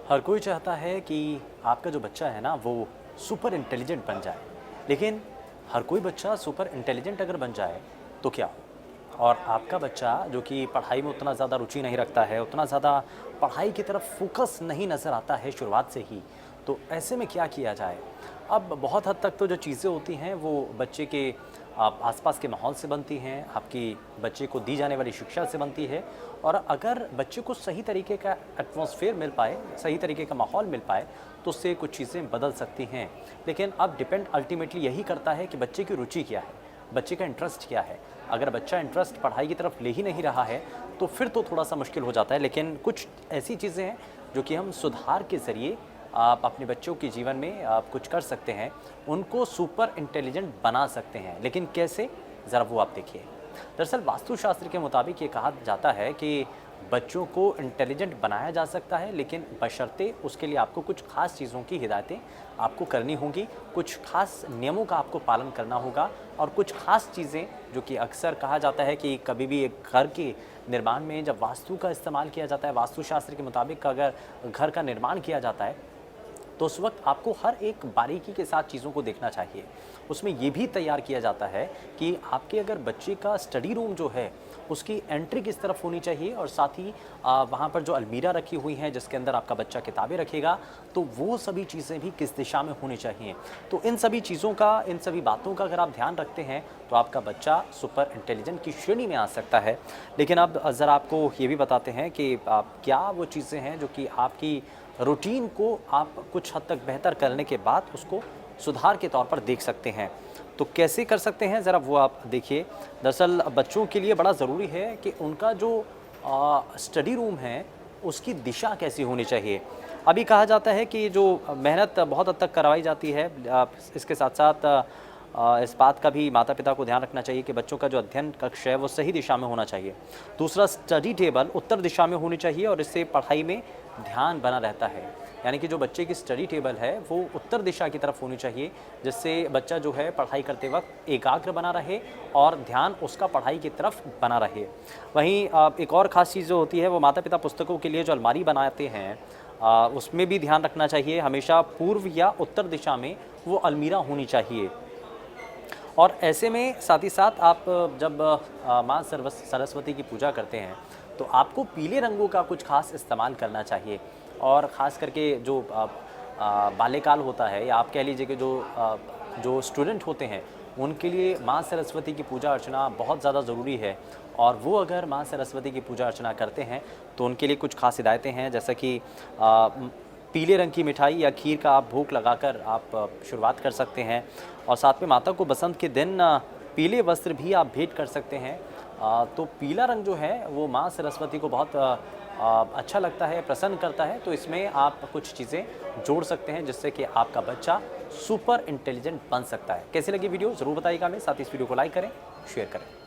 हर कोई चाहता है कि आपका जो बच्चा है ना वो सुपर इंटेलिजेंट बन जाए। लेकिन हर कोई बच्चा सुपर इंटेलिजेंट अगर बन जाए तो क्या हो? और आपका बच्चा जो कि पढ़ाई में उतना ज़्यादा रुचि नहीं रखता है, उतना ज़्यादा पढ़ाई की तरफ फोकस नहीं नज़र आता है शुरुआत से ही, तो ऐसे में क्या किया जाए? अब बहुत हद तक तो जो चीज़ें होती हैं वो बच्चे के आसपास के माहौल से बनती हैं, आपकी बच्चे को दी जाने वाली शिक्षा से बनती है। और अगर बच्चे को सही तरीके का एटमॉस्फेयर मिल पाए, सही तरीके का माहौल मिल पाए, तो उससे कुछ चीज़ें बदल सकती हैं। लेकिन अब डिपेंड अल्टीमेटली यही करता है कि बच्चे की रुचि क्या है, बच्चे का इंटरेस्ट क्या है। अगर बच्चा इंटरेस्ट पढ़ाई की तरफ ले ही नहीं रहा है, तो फिर तो थोड़ा-सा मुश्किल हो जाता है। लेकिन कुछ ऐसी चीज़ें हैं जो कि हम सुधार के ज़रिए आप अपने बच्चों के जीवन में आप कुछ कर सकते हैं, उनको सुपर इंटेलिजेंट बना सकते हैं। लेकिन कैसे? ज़रा वो आप देखिए। दरअसल वास्तुशास्त्र के मुताबिक ये कहा जाता है कि बच्चों को इंटेलिजेंट बनाया जा सकता है, लेकिन बशर्ते उसके लिए आपको कुछ खास चीज़ों की हिदायतें आपको करनी होंगी, कुछ खास नियमों का आपको पालन करना होगा। और कुछ खास चीज़ें जो कि अक्सर कहा जाता है कि कभी भी एक घर के निर्माण में जब वास्तु का इस्तेमाल किया जाता है, वास्तुशास्त्र के मुताबिक अगर घर का निर्माण किया जाता है, तो उस वक्त आपको हर एक बारीकी के साथ चीज़ों को देखना चाहिए। उसमें ये भी तैयार किया जाता है कि आपके अगर बच्चे का स्टडी रूम जो है, उसकी एंट्री किस तरफ होनी चाहिए, और साथ ही वहाँ पर जो अलमीरा रखी हुई हैं जिसके अंदर आपका बच्चा किताबें रखेगा, तो वो सभी चीज़ें भी किस दिशा में होनी चाहिए। तो इन सभी चीज़ों का, इन सभी बातों का अगर आप ध्यान रखते हैं, तो आपका बच्चा सुपर इंटेलिजेंट की श्रेणी में आ सकता है। लेकिन अब ज़रा आपको ये भी बताते हैं कि क्या वो चीज़ें हैं जो कि आपकी रूटीन को आप कुछ हद तक बेहतर करने के बाद उसको सुधार के तौर पर देख सकते हैं। तो कैसे कर सकते हैं, ज़रा वो आप देखिए। दरअसल बच्चों के लिए बड़ा ज़रूरी है कि उनका जो स्टडी रूम है, उसकी दिशा कैसी होनी चाहिए। अभी कहा जाता है कि जो मेहनत बहुत हद तक करवाई जाती है, इसके साथ-साथ इस बात का भी माता-पिता को ध्यान रखना चाहिए कि बच्चों का जो अध्ययन कक्ष है वो सही दिशा में होना चाहिए। दूसरा, स्टडी टेबल उत्तर दिशा में होनी चाहिए और इससे पढ़ाई में ध्यान बना रहता है। यानी कि जो बच्चे की स्टडी टेबल है वो उत्तर दिशा की तरफ होनी चाहिए, जिससे बच्चा जो है पढ़ाई करते वक्त एकाग्र बना रहे और ध्यान उसका पढ़ाई की तरफ बना रहे। वहीं एक और ख़ास चीज़ जो होती है वो माता-पिता पुस्तकों के लिए जो अलमारी बनाते हैं, उसमें भी ध्यान रखना चाहिए। हमेशा पूर्व या उत्तर दिशा में वो अलमीरा होनी चाहिए। और ऐसे में साथ ही साथ आप जब माँ सरस्वती की पूजा करते हैं, तो आपको पीले रंगों का कुछ खास इस्तेमाल करना चाहिए। और ख़ास करके जो बाल्यकाल होता है, या आप कह लीजिए कि जो स्टूडेंट होते हैं, उनके लिए माँ सरस्वती की पूजा अर्चना बहुत ज़्यादा ज़रूरी है। और वो अगर माँ सरस्वती की पूजा अर्चना करते हैं, तो उनके लिए कुछ खास हिदायतें हैं, जैसा कि पीले रंग की मिठाई या खीर का आप भोग लगाकर आप शुरुआत कर सकते हैं। और साथ में माता को बसंत के दिन पीले वस्त्र भी आप भेंट कर सकते हैं। तो पीला रंग जो है वो माँ सरस्वती को बहुत अच्छा लगता है, प्रसन्न करता है। तो इसमें आप कुछ चीज़ें जोड़ सकते हैं जिससे कि आपका बच्चा सुपर इंटेलिजेंट बन सकता है। कैसी लगी वीडियो ज़रूर बताइएगा हमें, साथ ही इस वीडियो को लाइक करें, शेयर करें।